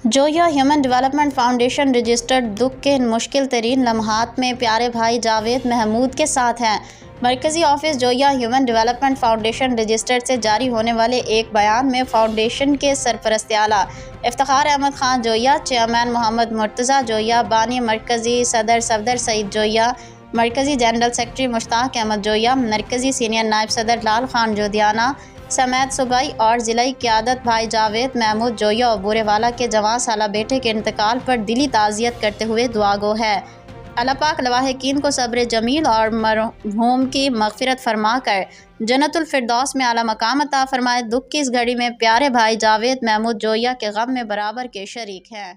جویا human development foundation registered دکھ کے ان مشکل ترین لمحات میں پیارے بھائی جاوید محمود کے ساتھ ہیں۔ مرکزی آفس جویا ہیومن ڈیولپمنٹ فاؤنڈیشن رجسٹرڈ سے جاری ہونے والے ایک بیان میں فاؤنڈیشن کے سرپرست اعلیٰ افتخار احمد خان جویا، چیئرمین محمد مرتضیٰ جویا، بانی مرکزی صدر صفدر سعید جویا، مرکزی جنرل سیکرٹری مشتاق احمد جویا، مرکزی سینئر نائب صدر لال خان جودیانہ سمیت صوبائی اور ضلعی قیادت بھائی جاوید محمود جویا اور بورے والا کے جوان سالہ بیٹے کے انتقال پر دلی تعزیت کرتے ہوئے دعا گو ہے۔ اللہ پاک لواحقین کو صبر جمیل اور مرحوم کی مغفرت فرما کر جنت الفردوس میں اعلیٰ مقام عطا فرمائے۔ دکھ کی اس گھڑی میں پیارے بھائی جاوید محمود جویا کے غم میں برابر کے شریک ہیں۔